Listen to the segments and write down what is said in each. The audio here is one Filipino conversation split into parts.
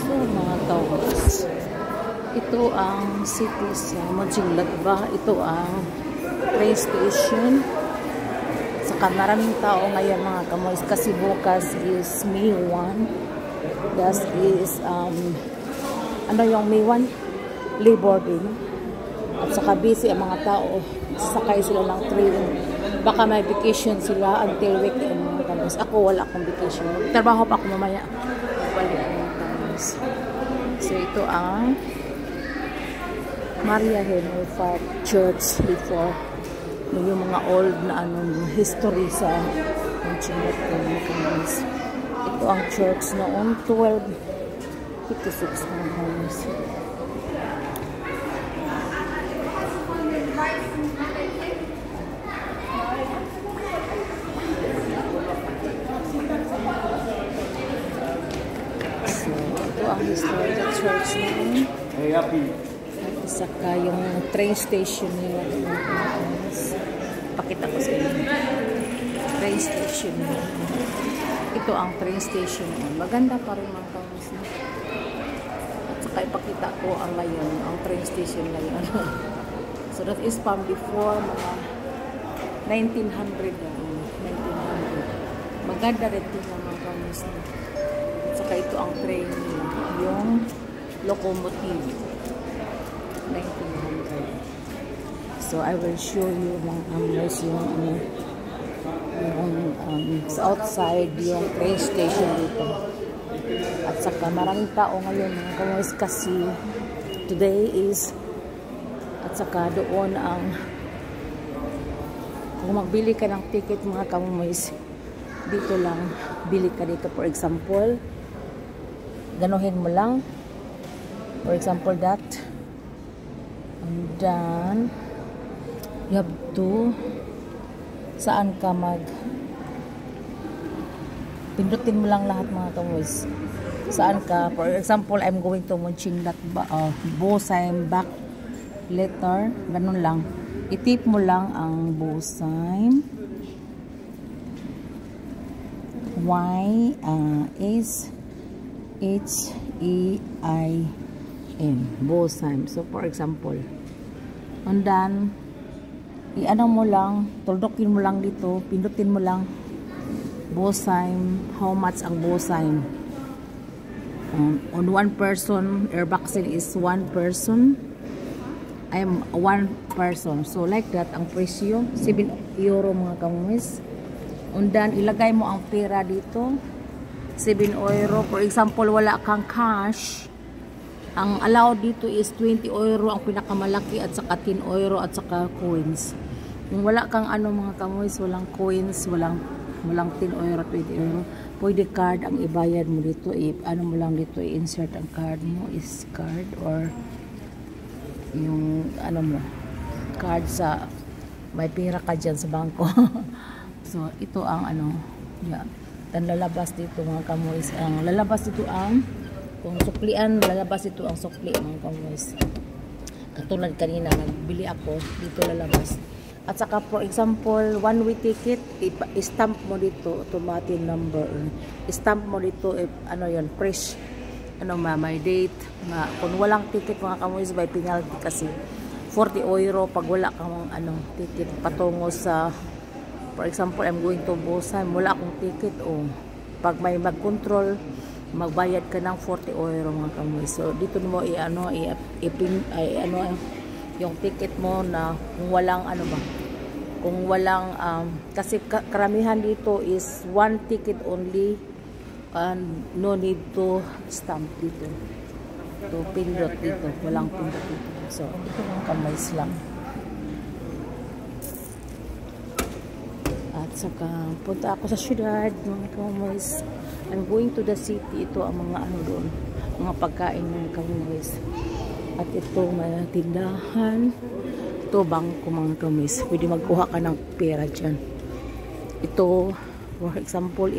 So mga tawgs, ito ang city sa Mönchengladbach. Ito ang train station. Saka maraming tao ngayon mga kamoys kasi bukas is May 1. That is ano yung May 1? Labor Day. At saka busy ang mga tao. Sasakay sila ng train. Baka may vacation sila until weekend mga kamoys. Ako wala akong vacation. Trabaho pa ako mamaya. Balik mga kamoys. So ito ang Maria Himmelfahrt Church before. Yung mga old na history sa Mönchengladbach. Ito ang church noong 1256 mga kamoys. Ang historical church noon. At saka yung train station nila. Pakita ko sa inyo. Train station nila. Ito ang train station nila. Maganda pa rin mga kamis. At saka ipakita ko ang ngayon, ang train station ngayon. So that is from before mga 1900. Maganda rin ito mga kamis. At saka ito ang train nila. Yung locomotive 1900. So I will show you mga kamoys yung sa outside yung train station dito. At saka maraming tao ngayon mga kamoys kasi today is at saka doon ang kung magbili ka ng ticket mga kamoys dito lang bili ka dito. For example, ganuhin mo lang. For example, that. And then, you have to, saan ka pindutin mo lang lahat mga kamoys. Saan ka. For example, I'm going to Mönchengladbach, Bosheim-Bach letter. Ganun lang. I-tip mo lang ang Bosheim. H-E-I-N Bosheim. So for example, and then i-ano mo lang, tuldokin mo lang dito, pindutin mo lang Bosheim, how much ang Bosheim. On one person, Airboxing is one person. I am one person. So like that, ang presyo, 7 euro mga kamoys. And then, ilagay mo ang pera dito. 7 euro. For example, wala kang cash. Ang allowed dito is 20 euro ang pinakamalaki at saka 10 euro at saka coins. Kung wala kang mga kamoys, walang coins, walang 10 euro, 20 euro, pwede card ang ibayad mo dito. Mo lang dito, i-insert ang card mo. Is card or yung mo, card sa may pera ka dyan sa bangko. So, ito ang ang lalabas dito mga kamoys. Ang lalabas dito ang kung suklian, lalabas dito ang sukli mga kamoys. Katulad kanina, nagbili ako, dito lalabas. At saka, for example, one-way ticket, i-stamp mo dito, automatic number. I-stamp mo dito, fresh, may date. Kung walang ticket mga kamoys, may penalty kasi 40 euro pag wala kang ticket patungo sa. For example, I'm going to Bosheim, wala akong ticket pag may mag-control, magbayad ka ng 40 euro mga kamoy. So dito mo yung ticket mo na kung walang kung walang kasi karamihan dito is one ticket only and no need to stamp dito. To pindot dito, walang pindot dito. So ito mga kamoys lang. At saka punta ako sa syudad mga kamoys. I'm going to the city. Ito ang mga doon, mga pagkain ng kamoys. At ito may tindahan. Ito bangko mga kamoys. Pwede magkuha ka ng pera dyan. Ito for example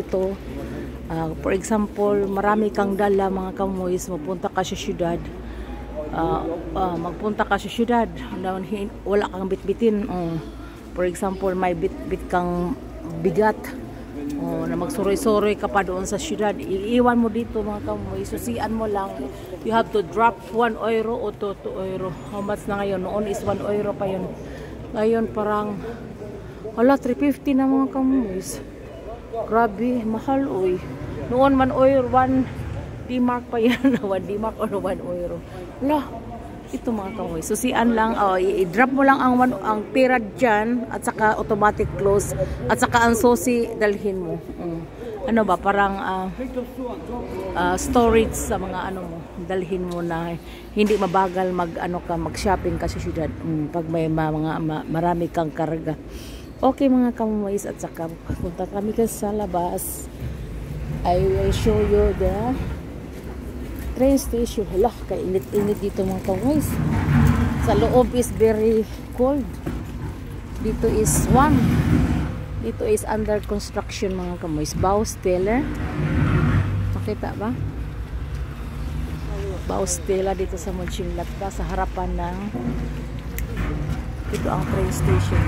for example marami kang dala mga kamoys, mapunta ka sa syudad. Magpunta ka sa syudad, wala kang bitbitin. For example, may bit kang bigat, Oh, na magsuroy-suroy ka pa doon sa syudad. Iiwan mo dito mga kamoy. Susian mo lang. You have to drop 1 euro o 2 euro. How much na ngayon? Noon is 1 euro pa yun. Ngayon parang hala, 350 na mga kamoy. Grabe, mahal oy. Noon 1 euro, 1 D-mark pa yan. 1 D-mark o 1 euro. Hala, ito mga kamoy. Susian lang, i-drop mo lang ang pera dyan at saka automatic close at saka ang susi dalhin mo. Ano ba, parang storage sa mga ano mo, dalhin mo na hindi mabagal mag-shopping kasi syudad pag may marami kang karga. Okay mga kamoy, at saka punta kami sa labas. I will show you the train station. Hala, kainit-init dito mga kamoy. Sa loob is very cold. Dito is warm. Dito is under construction mga kamoy. Baustelle. Makita ba? Baustelle dito sa Mönchengladbach sa harapan ng ito ang train station.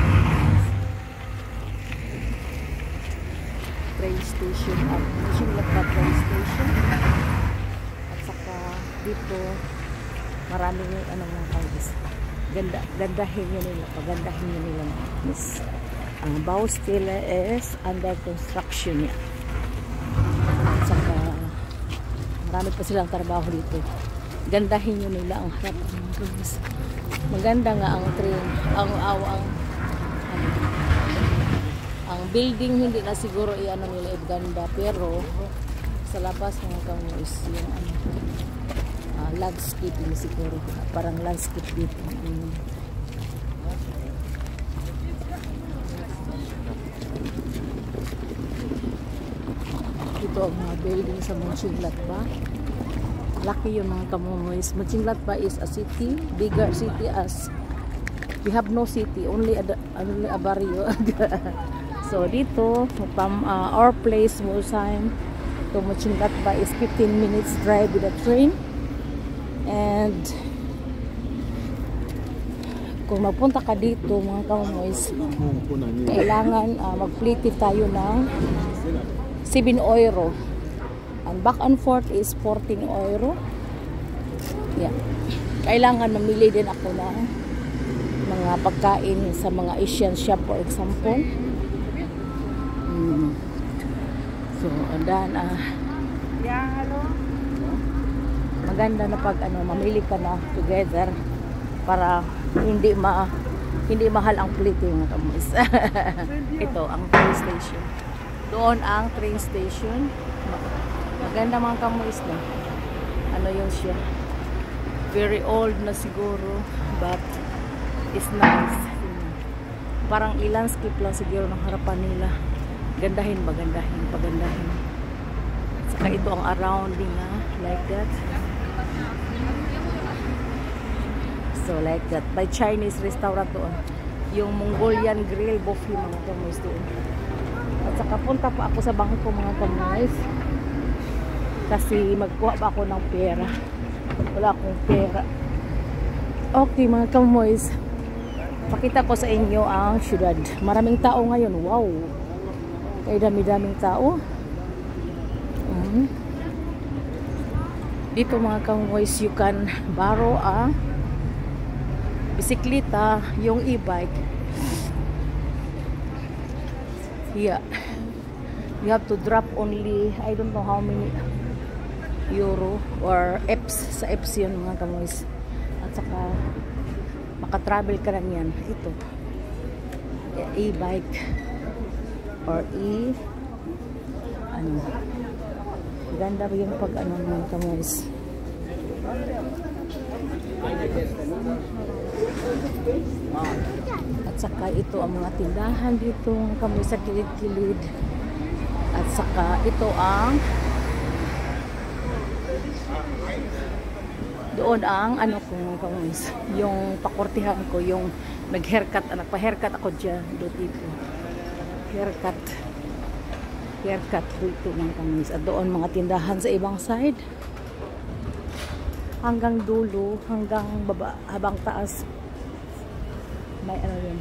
Train station at Mönchengladbach train station. Dito maraming ano mga kaibis. Gandahin nyo nila. Pagandahin nyo nila. Yes. Ang Baustelle is under construction niya. At saka marami pa silang trabaho dito. Gandahin nyo nila ang harap ng kaibis. Maganda nga ang train. Ang building hindi na siguro i-ano nila ganda, pero sa labas mga kamoys yung landscaping siguro, parang landscape dito. Ito ang mga building sa Mönchengladbach. Laki yung mga kamoys. Mönchengladbach is a city, bigger city as we have no city, only a barrio. So dito from our place Molsheim to Mönchengladbach is 15 minutes drive with a train. And kung magpunta ka dito mga kamoys, kailangan mag-plate tayo ng 7 euro. And back and forth is 14 euro. Yeah. Kailangan mamili din ako ng mga pagkain sa mga Asian shop, for example. So, and then yeah, hello. Maganda na pag mamili ka na together para hindi mahal ang plate mga kamoys. Ito ang train station. Doon ang train station. Maganda mga kamoys na. Ano yun siya? Very old na siguro, but it's nice. Parang i-landscape lang siguro ng harapan nila. Gandahin, pagandahin. Saka ito ang surrounding like that. So like that, by Chinese restaurant doon. Yung Mongolian grill buffet mga kamoys doon. At saka punta pa ako sa bangko mga kamoys. Kasi magkuha pa ako ng pera. Wala akong pera. Okay mga kamoys. Pakita ko sa inyo ang syudad. Maraming tao ngayon. Wow. Kaya dami-daming tao. Dito mga kamoys, you can borrow a bisikleta, yung e-bike. Yeah. You have to drop only, I don't know how many euro or EPS. Sa EPS yun mga kamoys. At saka makatravel ka lang yan. Ito. E-bike or ganda rin yung pag mga kamoys. At saka ito ang mga tindahan dito mga kamoys sa kilid-kilid. At saka ito ang doon ang ko mga kamoys, yung pakortihan ko, yung nag-haircut, nagpa-haircut ako dyan dito. Haircut dito mga kamoys. At doon mga tindahan sa ibang side. Hanggang dulo, hanggang baba, habang taas. May yun.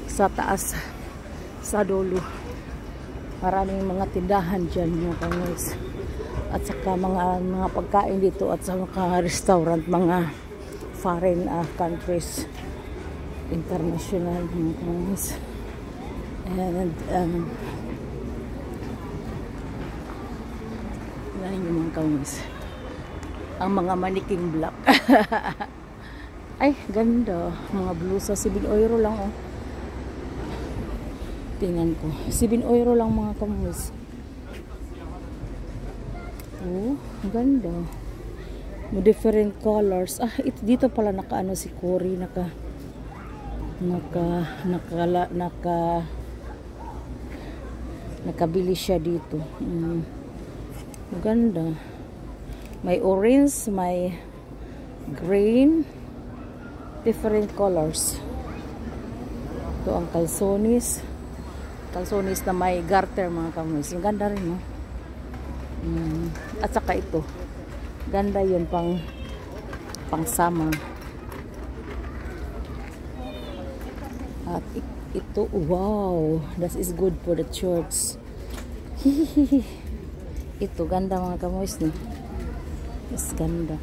Sa taas. sa dulo. Maraming mga tindahan dyan mga kamis. At saka mga pagkain dito at sa mga restaurant, mga foreign countries, international mga kamis. And yan yung mga kamis. Ang mga maniking black. Ay, ganda. Mga blusa, 7 euro lang oh. Tingnan ko. 7 euro lang mga kamis. Oh, ganda. May different colors. Ah, dito pala nakaano si Cory, nakabili siya dito. Ganda. May orange, may green, different colors. Ito ang calzones. Calzones na may garter mga kamis. Ang ganda rin, no? At saka ito. Ganda yun pang summer. At ito, wow. That is good for the church. Ito, ganda mga kamis, no? Yes, ganda.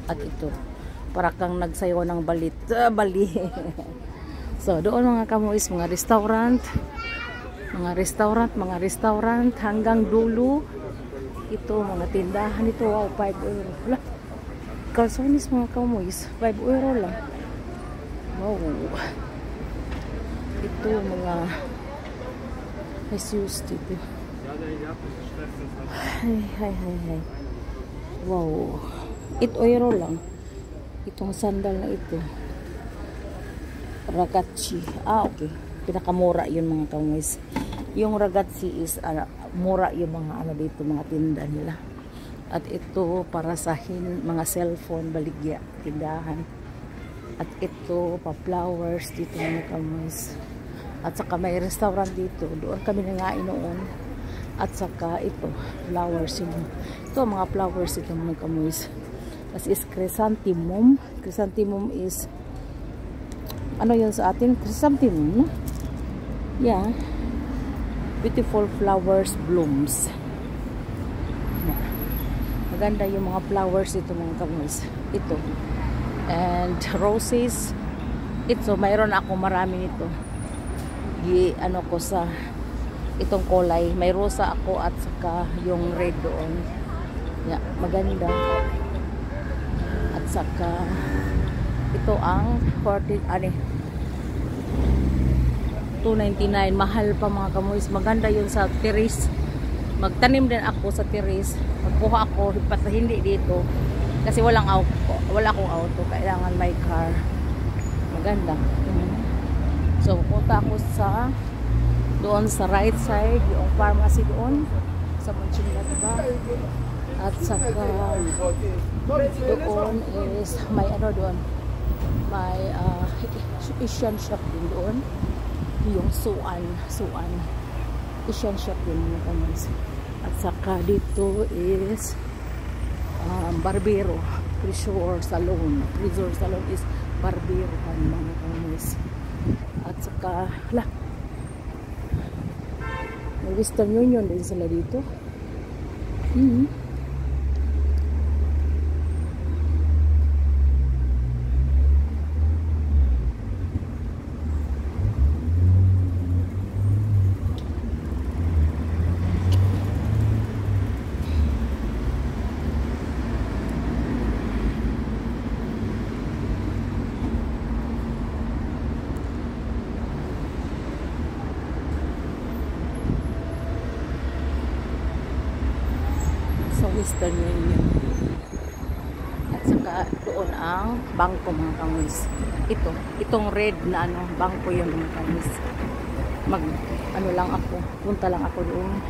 At ito. Para kang nagsayaw ng bali. So, doon mga kamuis, mga restaurant hanggang dulo. Ito, mga tindahan ito, wow, 5 euro. Wala. Calzones mga kamuis, 5 euro lang. Wow. Ito, mga Jesus dito. Hay. Wow. 8 euro lang. Itong sandal na ito. Ragazzi. Ah, okay. Pinakamura yun mga kamuis. Yung ragazzi is mura yung mga dito, mga tinda nila. At ito para sa mga cellphone, baligya, tindahan. At ito pa flowers dito mga kamuis. At saka may restaurant dito. Doon kami nangain noon. At saka ito, flowers yun. Ito mga flowers ito mga kamuis. As is chrysanthemum. Chrysanthemum is ano yun sa atin? Chrysanthemum, no? Yeah. Beautiful flowers blooms. Yeah. Maganda yung mga flowers ito mga kamis. Ito. And roses. Ito, mayroon ako marami nito. Ano ko sa itong kulay. May rosa ako at saka yung red doon. Yeah, maganda. At saka ito ang 299. Mahal pa mga kamuis. Maganda yun sa terrace. Magtanim din ako sa terrace. Magkuha ako pati hindi dito kasi wala akong auto, kailangan may car. Maganda. So pupunta ako doon sa right side, yung pharmacy doon sa Mönchengladbach. At saka doon is may doon, may Asian shop din doon, yung Suan Asian shop din mga kamis. At saka dito is Barbero, Friseur Salon is Barbero mga kamis. At saka may Western Union din sila dito. Western Union. At saka doon ang bangko mga kamis. Itong red na bangko yun mga kamis. Punta lang ako doon.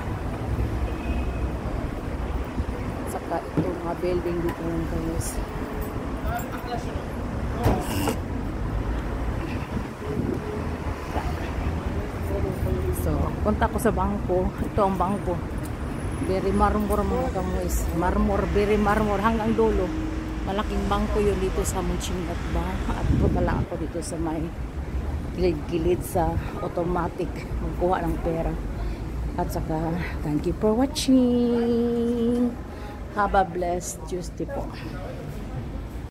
At saka itong mga building dito mga kamis. So, punta ko sa bangko. Ito ang bangko. Very marmor mga kamuis. Very marmor hanggang dulo. Malaking bangko yun dito sa Mönchengladbach. At punta lang ako dito sa may gilid-gilid sa automatic magkuha ng pera. At saka, thank you for watching. Have a blessed Tuesday po.